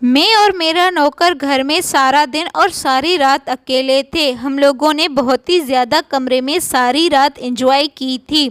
میں اور میرا نوکر گھر میں سارا دن اور ساری رات اکیلے تھے۔ ہم لوگوں نے بہت ہی زیادہ کمرے میں ساری رات انجوائے کی تھی۔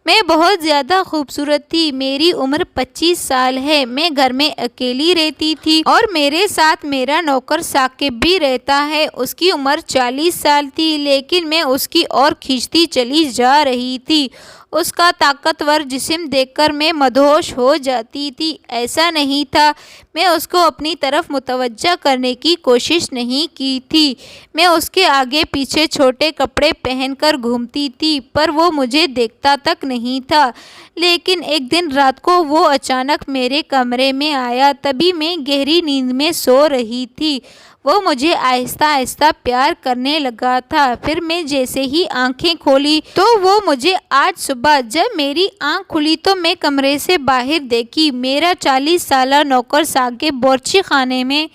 میں بہت زیادہ خوبصورت تھی۔ میری عمر 25 سال ہے۔ میں گھر میں اکیلی رہتی تھی اور میرے ساتھ میرا نوکر ثاقب بھی رہتا ہے۔ اس کی عمر 40 سال تھی، لیکن میں اس کی اور کھنچتی چلی جا رہی تھی۔ اس کا طاقتور جسم دیکھ کر میں مدہوش ہو جاتی تھی۔ ایسا نہیں تھا، میں اس کو اپنی طرف متوجہ کرنے کی کوشش نہیں کی تھی۔ میں اس کے آگے پیچھے چھوٹے کپڑے پہن کر گھومتی تھی، پر وہ مجھے دیکھتا تک نہیں تھا۔ لیکن ایک دن رات کو وہ اچانک میرے کمرے میں آیا۔ تبھی میں گہری نیند میں سو رہی تھی۔ وہ مجھے آہستہ آہستہ پیار کرنے لگا تھا۔ پھر میں جیسے ہی آنکھیں کھولی تو وہ مجھے آج صبح جب میری آنکھ کھلی تو میں کمرے سے باہر دیکھی، میرا 40 سالہ نوکر ثاقب باورچی خانے میں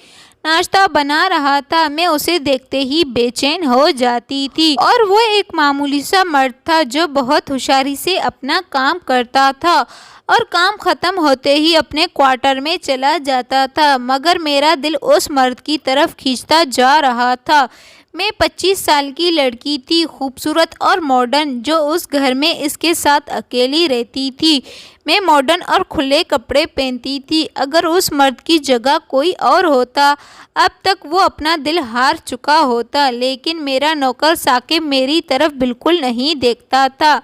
ناشتہ بنا رہا تھا۔ میں اسے دیکھتے ہی بے چین ہو جاتی تھی، اور وہ ایک معمولی سا مرد تھا جو بہت ہوشیاری سے اپنا کام کرتا تھا اور کام ختم ہوتے ہی اپنے کوارٹر میں چلا جاتا تھا، مگر میرا دل اس مرد کی طرف کھینچتا جا رہا تھا۔ میں 25 سال کی لڑکی تھی، خوبصورت اور ماڈرن، جو اس گھر میں اس کے ساتھ اکیلی رہتی تھی۔ میں ماڈرن اور کھلے کپڑے پہنتی تھی۔ اگر اس مرد کی جگہ کوئی اور ہوتا، اب تک وہ اپنا دل ہار چکا ہوتا، لیکن میرا نوکر ثاقب میری طرف بالکل نہیں دیکھتا تھا،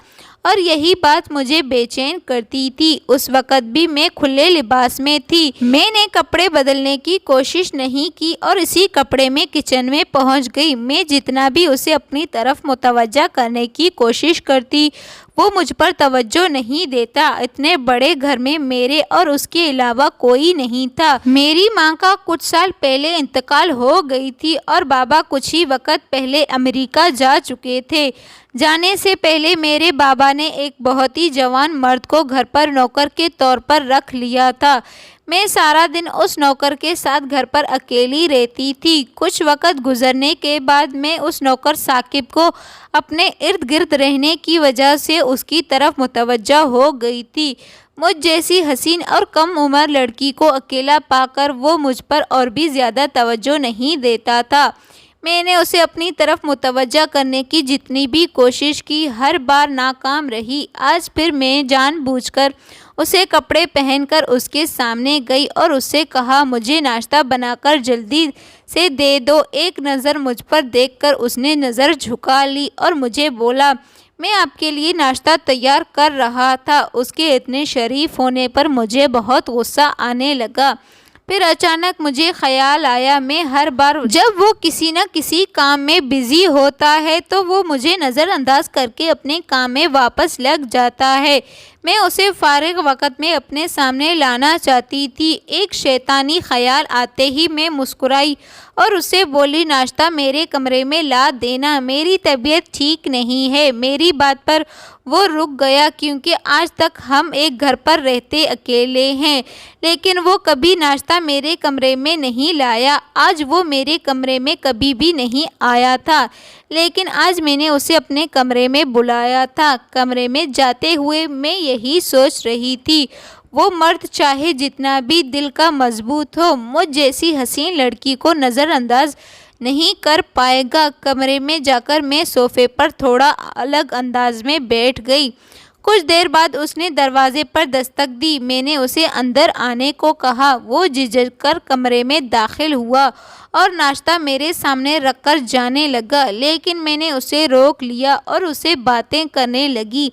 اور یہی بات مجھے بے چین کرتی تھی۔ اس وقت بھی میں کھلے لباس میں تھی۔ میں نے کپڑے بدلنے کی کوشش نہیں کی اور اسی کپڑے میں کچن میں پہنچ گئی۔ میں جتنا بھی اسے اپنی طرف متوجہ کرنے کی کوشش کرتی، وہ مجھ پر توجہ نہیں دیتا۔ اتنے بڑے گھر میں میرے اور اس کے علاوہ کوئی نہیں تھا۔ میری ماں کا کچھ سال پہلے انتقال ہو گئی تھی اور بابا کچھ ہی وقت پہلے امریکہ جا چکے تھے۔ جانے سے پہلے میرے بابا نے ایک بہت ہی جوان مرد کو گھر پر نوکر کے طور پر رکھ لیا تھا۔ میں سارا دن اس نوکر کے ساتھ گھر پر اکیلی رہتی تھی۔ کچھ وقت گزرنے کے بعد میں اس نوکر ثاقب کو اپنے ارد گرد رہنے کی وجہ سے اس کی طرف متوجہ ہو گئی تھی۔ مجھ جیسی حسین اور کم عمر لڑکی کو اکیلا پا کر وہ مجھ پر اور بھی زیادہ توجہ نہیں دیتا تھا۔ میں نے اسے اپنی طرف متوجہ کرنے کی جتنی بھی کوشش کی، ہر بار ناکام رہی۔ آج پھر میں جان بوجھ کر اسے کپڑے پہن کر اس کے سامنے گئی اور اس سے کہا، مجھے ناشتہ بنا کر جلدی سے دے دو۔ ایک نظر مجھ پر دیکھ کر اس نے نظر جھکا لی اور مجھے بولا، میں آپ کے لیے ناشتہ تیار کر رہا تھا۔ اس کے اتنے شریف ہونے پر مجھے بہت غصہ آنے لگا۔ پھر اچانک مجھے خیال آیا، میں ہر بار جب وہ کسی نہ کسی کام میں بزی ہوتا ہے تو وہ مجھے نظر انداز کر کے اپنے کام میں واپس لگ جاتا ہے۔ میں اسے فارغ وقت میں اپنے سامنے لانا چاہتی تھی۔ ایک شیطانی خیال آتے ہی میں مسکرائی اور اسے بولی، ناشتہ میرے کمرے میں لا دینا، میری طبیعت ٹھیک نہیں ہے۔ میری بات پر وہ رک گیا، کیونکہ آج تک ہم ایک گھر پر رہتے اکیلے ہیں، لیکن وہ کبھی ناشتہ میرے کمرے میں نہیں لایا۔ آج وہ میرے کمرے میں کبھی بھی نہیں آیا تھا، لیکن آج میں نے اسے اپنے کمرے میں بلایا تھا۔ کمرے میں جاتے ہوئے میں یہی سوچ رہی تھی، وہ مرد چاہے جتنا بھی دل کا مضبوط ہو، مجھ جیسی حسین لڑکی کو نظر انداز نہیں کر پائے گا۔ کمرے میں جا کر میں صوفے پر تھوڑا الگ انداز میں بیٹھ گئی۔ کچھ دیر بعد اس نے دروازے پر دستک دی۔ میں نے اسے اندر آنے کو کہا۔ وہ جھجک کر کمرے میں داخل ہوا اور ناشتہ میرے سامنے رکھ کر جانے لگا، لیکن میں نے اسے روک لیا اور اسے باتیں کرنے لگی۔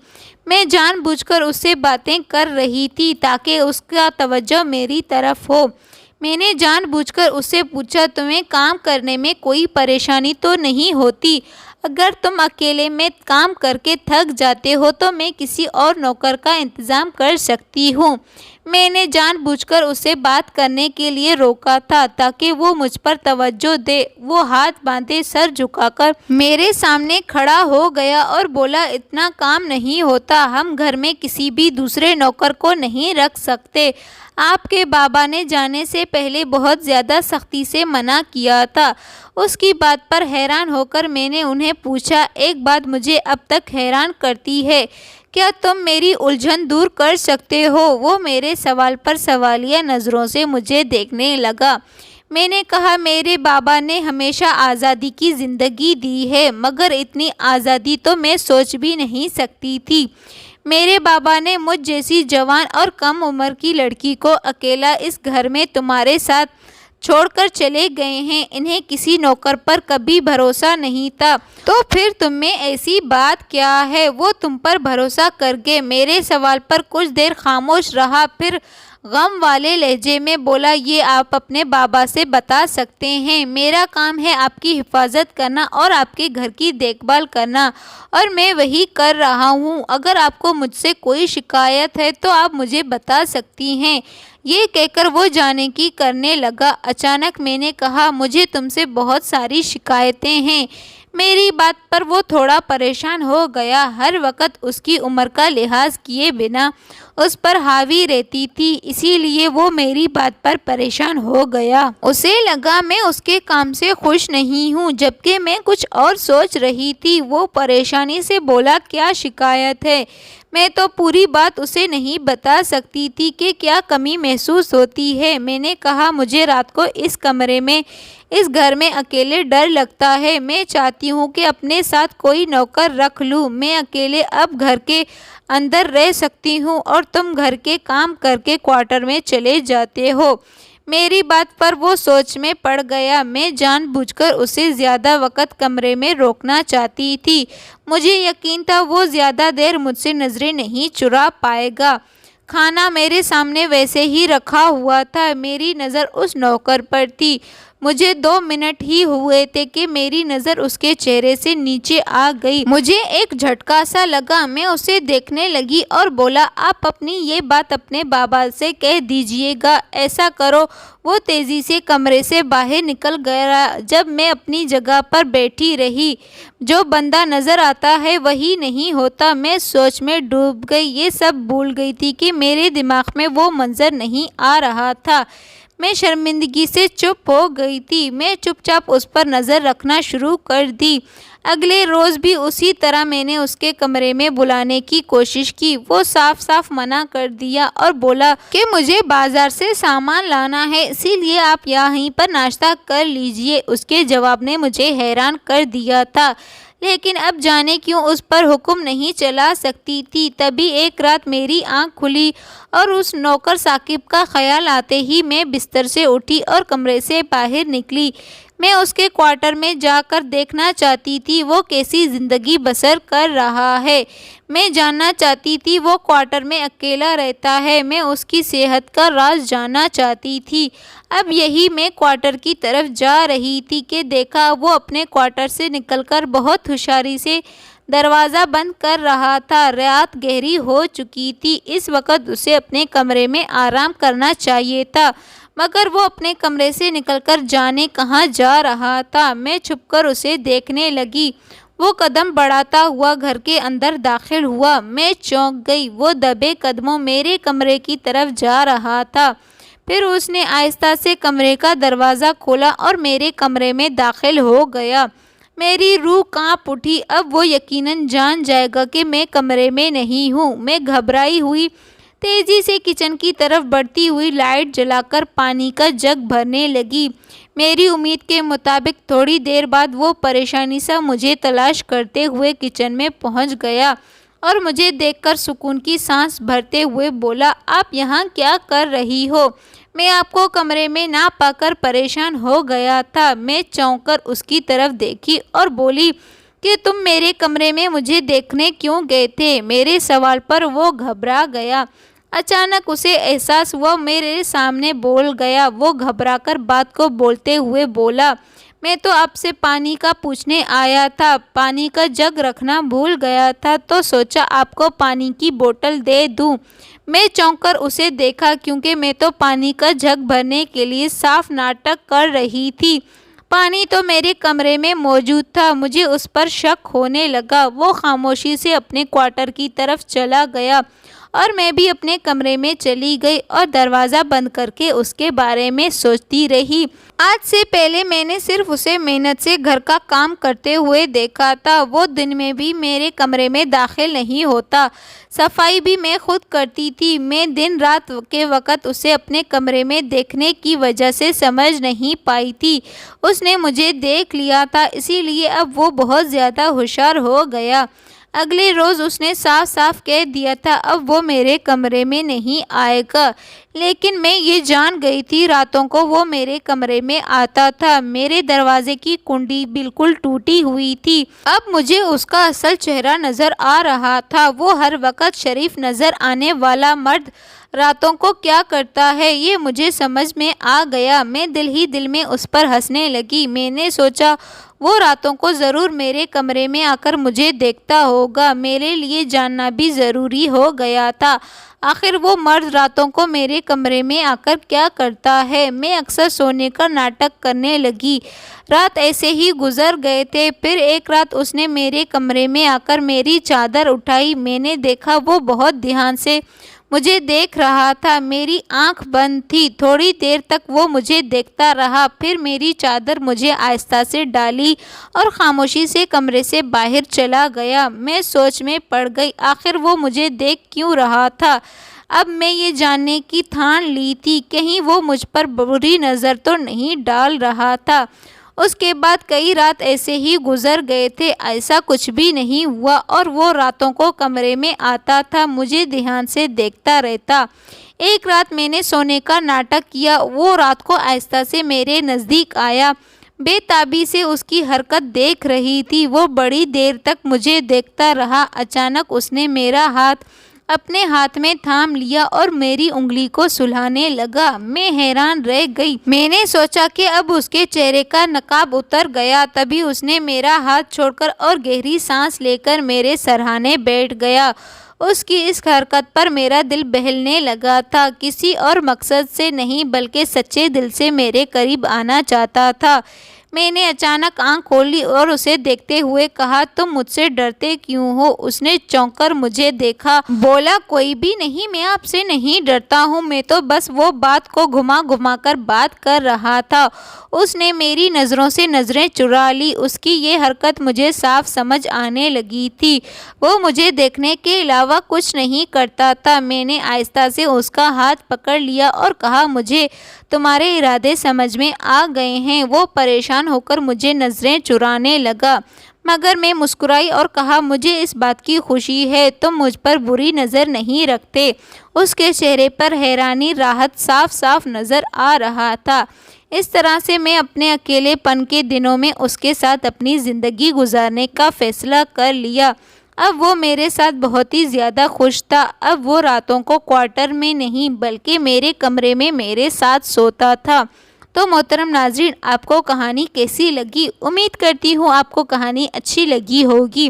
میں جان بوجھ کر اس سے باتیں کر رہی تھی تاکہ اس کا توجہ میری طرف ہو۔ میں نے جان بوجھ کر اس سے پوچھا، تمہیں کام کرنے میں کوئی پریشانی تو نہیں ہوتی؟ اگر تم اکیلے میں کام کر کے تھک جاتے ہو تو میں کسی اور نوکر کا انتظام کر سکتی ہوں۔ میں نے جان بوجھ کر اسے بات کرنے کے لیے روکا تھا تاکہ وہ مجھ پر توجہ دے۔ وہ ہاتھ باندھے سر جھکا کر میرے سامنے کھڑا ہو گیا اور بولا، اتنا کام نہیں ہوتا، ہم گھر میں کسی بھی دوسرے نوکر کو نہیں رکھ سکتے۔ آپ کے بابا نے جانے سے پہلے بہت زیادہ سختی سے منع کیا تھا۔ اس کی بات پر حیران ہو کر میں نے انہیں پوچھا، ایک بات مجھے اب تک حیران کرتی ہے کیا تم میری الجھن دور کر سکتے ہو؟ وہ میرے سوال پر سوالیہ نظروں سے مجھے دیکھنے لگا۔ میں نے کہا، میرے بابا نے ہمیشہ آزادی کی زندگی دی ہے، مگر اتنی آزادی تو میں سوچ بھی نہیں سکتی تھی۔ میرے بابا نے مجھ جیسی جوان اور کم عمر کی لڑکی کو اکیلا اس گھر میں تمہارے ساتھ چھوڑ کر چلے گئے ہیں۔ انہیں کسی نوکر پر کبھی بھروسہ نہیں تھا، تو پھر تم میں ایسی بات کیا ہے؟ وہ تم پر بھروسہ کر گئے۔ میرے سوال پر کچھ دیر خاموش رہا، پھر غم والے لہجے میں بولا، یہ آپ اپنے بابا سے بتا سکتے ہیں۔ میرا کام ہے آپ کی حفاظت کرنا اور آپ کے گھر کی دیکھ بھال کرنا، اور میں وہی کر رہا ہوں۔ اگر آپ کو مجھ سے کوئی شکایت ہے تو آپ مجھے بتا سکتی ہیں۔ یہ کہہ کر وہ جانے کی کرنے لگا۔ اچانک میں نے کہا، مجھے تم سے بہت ساری شکایتیں ہیں۔ میری بات پر وہ تھوڑا پریشان ہو گیا۔ ہر وقت اس کی عمر کا لحاظ کیے بنا اس پر حاوی رہتی تھی، اسی لیے وہ میری بات پر پریشان ہو گیا۔ اسے لگا میں اس کے کام سے خوش نہیں ہوں، جبکہ میں کچھ اور سوچ رہی تھی۔ وہ پریشانی سے بولا، کیا شکایت ہے؟ میں تو پوری بات اسے نہیں بتا سکتی تھی کہ کیا کمی محسوس ہوتی ہے۔ میں نے کہا، مجھے رات کو اس کمرے میں، اس گھر میں اکیلے ڈر لگتا ہے۔ میں چاہتی ہوں کہ اپنے ساتھ کوئی نوکر رکھ لوں۔ میں اکیلے اب گھر کے اندر رہ سکتی ہوں اور تم گھر کے کام کر کے کوارٹر میں چلے جاتے ہو۔ میری بات پر وہ سوچ میں پڑ گیا۔ میں جان بوجھ کر اسے زیادہ وقت کمرے میں روکنا چاہتی تھی۔ مجھے یقین تھا وہ زیادہ دیر مجھ سے نظریں نہیں چرا پائے گا۔ کھانا میرے سامنے ویسے ہی رکھا ہوا تھا۔ میری نظر اس نوکر پر تھی۔ مجھے 2 منٹ ہی ہوئے تھے کہ میری نظر اس کے چہرے سے نیچے آ گئی۔ مجھے ایک جھٹکا سا لگا۔ میں اسے دیکھنے لگی اور بولا، آپ اپنی یہ بات اپنے بابا سے کہہ دیجیے گا۔ ایسا کرو۔ وہ تیزی سے کمرے سے باہر نکل گیا۔ جب میں اپنی جگہ پر بیٹھی رہی، جو بندہ نظر آتا ہے وہی نہیں ہوتا، میں سوچ میں ڈوب گئی۔ یہ سب بھول گئی تھی کہ میرے دماغ میں وہ منظر نہیں آ رہا تھا۔ میں شرمندگی سے چپ ہو گئی تھی۔ میں چپ چاپ اس پر نظر رکھنا شروع کر دی۔ اگلے روز بھی اسی طرح میں نے اس کے کمرے میں بلانے کی کوشش کی۔ وہ صاف صاف منع کر دیا اور بولا کہ مجھے بازار سے سامان لانا ہے، اسی لیے آپ یہیں پر ناشتہ کر لیجیے۔ اس کے جواب نے مجھے حیران کر دیا تھا، لیکن اب جانے کیوں اس پر حکم نہیں چلا سکتی تھی۔ تبھی ایک رات میری آنکھ کھلی اور اس نوکر ثاقب کا خیال آتے ہی میں بستر سے اٹھی اور کمرے سے باہر نکلی۔ میں اس کے کوارٹر میں جا کر دیکھنا چاہتی تھی وہ کیسی زندگی بسر کر رہا ہے۔ میں جاننا چاہتی تھی وہ کوارٹر میں اکیلا رہتا ہے۔ میں اس کی صحت کا راز جاننا چاہتی تھی۔ اب یہی میں کوارٹر کی طرف جا رہی تھی کہ دیکھا وہ اپنے کوارٹر سے نکل کر بہت ہوشیاری سے دروازہ بند کر رہا تھا۔ رات گہری ہو چکی تھی۔ اس وقت اسے اپنے کمرے میں آرام کرنا چاہیے تھا، مگر وہ اپنے کمرے سے نکل کر جانے کہاں جا رہا تھا۔ میں چھپ کر اسے دیکھنے لگی۔ وہ قدم بڑھاتا ہوا گھر کے اندر داخل ہوا۔ میں چونک گئی۔ وہ دبے قدموں میرے کمرے کی طرف جا رہا تھا۔ پھر اس نے آہستہ سے کمرے کا دروازہ کھولا اور میرے کمرے میں داخل ہو گیا۔ میری روح کانپ اٹھی۔ اب وہ یقیناً جان جائے گا کہ میں کمرے میں نہیں ہوں۔ میں گھبرائی ہوئی تیزی سے کچن کی طرف بڑھتی ہوئی لائٹ جلا کر پانی کا جگ بھرنے لگی۔ میری امید کے مطابق تھوڑی دیر بعد وہ پریشانی سا مجھے تلاش کرتے ہوئے کچن میں پہنچ گیا اور مجھے دیکھ کر سکون کی سانس بھرتے ہوئے بولا، آپ یہاں کیا کر رہی ہو؟ میں آپ کو کمرے میں نہ پا کر پریشان ہو گیا تھا۔ میں چونک کر اس کی طرف دیکھی اور بولی کہ تم میرے کمرے میں مجھے دیکھنے کیوں گئے تھے؟ میرے سوال پر وہ گھبرا گیا۔ اچانک اسے احساس ہوا میرے سامنے بول گیا۔ وہ گھبرا کر بات کو بولتے ہوئے بولا، میں تو آپ سے پانی کا پوچھنے آیا تھا، پانی کا جگ رکھنا بھول گیا تھا تو سوچا آپ کو پانی کی بوتل دے دوں۔ میں چونک کر اسے دیکھا کیونکہ میں تو پانی کا جگ بھرنے کے لیے صاف ناٹک کر رہی تھی۔ پانی تو میرے کمرے میں موجود تھا۔ مجھے اس پر شک ہونے لگا۔ وہ خاموشی سے اپنے کوارٹر کی طرف چلا گیا اور میں بھی اپنے کمرے میں چلی گئی اور دروازہ بند کر کے اس کے بارے میں سوچتی رہی۔ آج سے پہلے میں نے صرف اسے محنت سے گھر کا کام کرتے ہوئے دیکھا تھا۔ وہ دن میں بھی میرے کمرے میں داخل نہیں ہوتا، صفائی بھی میں خود کرتی تھی۔ میں دن رات کے وقت اسے اپنے کمرے میں دیکھنے کی وجہ سے سمجھ نہیں پائی تھی۔ اس نے مجھے دیکھ لیا تھا، اسی لیے اب وہ بہت زیادہ ہوشیار ہو گیا۔ اگلے روز اس نے صاف صاف کہہ دیا تھا اب وہ میرے کمرے میں نہیں آئے گا، لیکن میں یہ جان گئی تھی راتوں کو وہ میرے کمرے میں آتا تھا۔ میرے دروازے کی کنڈی بالکل ٹوٹی ہوئی تھی۔ اب مجھے اس کا اصل چہرہ نظر آ رہا تھا۔ وہ ہر وقت شریف نظر آنے والا مرد راتوں کو کیا کرتا ہے یہ مجھے سمجھ میں آ گیا۔ میں دل ہی دل میں اس پر ہنسنے لگی۔ میں نے سوچا وہ راتوں کو ضرور میرے کمرے میں آ کر مجھے دیکھتا ہوگا۔ میرے لیے جاننا بھی ضروری ہو گیا تھا آخر وہ مرد راتوں کو میرے کمرے میں آ کر کیا کرتا ہے۔ میں اکثر سونے کا ناٹک کرنے لگی۔ رات ایسے ہی گزر گئے تھے۔ پھر ایک رات اس نے میرے کمرے میں آ کر میری چادر اٹھائی۔ میں نے دیکھا وہ بہت دھیان سے مجھے دیکھ رہا تھا۔ میری آنکھ بند تھی۔ تھوڑی دیر تک وہ مجھے دیکھتا رہا، پھر میری چادر مجھے آہستہ سے ڈالی اور خاموشی سے کمرے سے باہر چلا گیا۔ میں سوچ میں پڑ گئی آخر وہ مجھے دیکھ کیوں رہا تھا۔ اب میں یہ جاننے کی ٹھان لی تھی کہیں وہ مجھ پر بری نظر تو نہیں ڈال رہا تھا۔ اس کے بعد کئی رات ایسے ہی گزر گئے تھے، ایسا کچھ بھی نہیں ہوا اور وہ راتوں کو کمرے میں آتا تھا، مجھے دھیان سے دیکھتا رہتا۔ ایک رات میں نے سونے کا ناٹک کیا۔ وہ رات کو آہستہ سے میرے نزدیک آیا، بے تابی سے اس کی حرکت دیکھ رہی تھی۔ وہ بڑی دیر تک مجھے دیکھتا رہا۔ اچانک اس نے میرا ہاتھ اپنے ہاتھ میں تھام لیا اور میری انگلی کو سلانے لگا۔ میں حیران رہ گئی۔ میں نے سوچا کہ اب اس کے چہرے کا نقاب اتر گیا۔ تبھی اس نے میرا ہاتھ چھوڑ کر اور گہری سانس لے کر میرے سرہانے بیٹھ گیا۔ اس کی اس حرکت پر میرا دل بہلنے لگا تھا، کسی اور مقصد سے نہیں بلکہ سچے دل سے میرے قریب آنا چاہتا تھا۔ میں نے اچانک آنکھ کھولی اور اسے دیکھتے ہوئے کہا تم مجھ سے ڈرتے کیوں ہو؟ اس نے چونک کر مجھے دیکھا، بولا کوئی بھی نہیں، میں آپ سے نہیں ڈرتا ہوں، میں تو بس وہ بات کو گھما گھما کر بات کر رہا تھا۔ اس نے میری نظروں سے نظریں چرا لی۔ اس کی یہ حرکت مجھے صاف سمجھ آنے لگی تھی، وہ مجھے دیکھنے کے علاوہ کچھ نہیں کرتا تھا۔ میں نے آہستہ سے اس کا ہاتھ پکڑ لیا اور کہا مجھے تمہارے ارادے سمجھ میں آ گئے ہیں۔ وہ پریشان ہو کر مجھے نظریں چرانے لگا، مگر میں مسکرائی اور کہا مجھے اس بات کی خوشی ہے تم مجھ پر بری نظر نہیں رکھتے۔ اس کے چہرے پر حیرانی، راحت صاف صاف نظر آ رہا تھا۔ اس طرح سے میں اپنے اکیلے پن کے دنوں میں اس کے ساتھ اپنی زندگی گزارنے کا فیصلہ کر لیا۔ اب وہ میرے ساتھ بہت ہی زیادہ خوش تھا۔ اب وہ راتوں کو کوارٹر میں نہیں بلکہ میرے کمرے میں میرے ساتھ سوتا تھا۔ تو محترم ناظرین، آپ کو کہانی کیسی لگی؟ امید کرتی ہوں آپ کو کہانی اچھی لگی ہوگی۔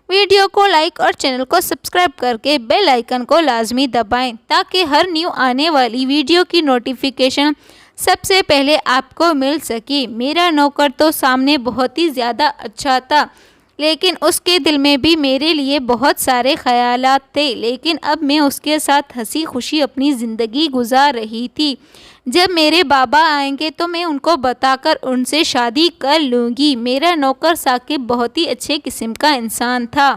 ویڈیو کو لائک اور چینل کو سبسکرائب کر کے بیل آئیکن کو لازمی دبائیں تاکہ ہر نیو آنے والی ویڈیو کی نوٹیفیکیشن سب سے پہلے آپ کو مل سکے۔ میرا نوکر تو سامنے بہت ہی زیادہ اچھا تھا، لیکن اس کے دل میں بھی میرے لیے بہت سارے خیالات تھے، لیکن اب میں اس کے ساتھ ہنسی خوشی اپنی زندگی گزار رہی تھی۔ جب میرے بابا آئیں گے تو میں ان کو بتا کر ان سے شادی کر لوں گی۔ میرا نوکر ثاقب بہت ہی اچھے قسم کا انسان تھا۔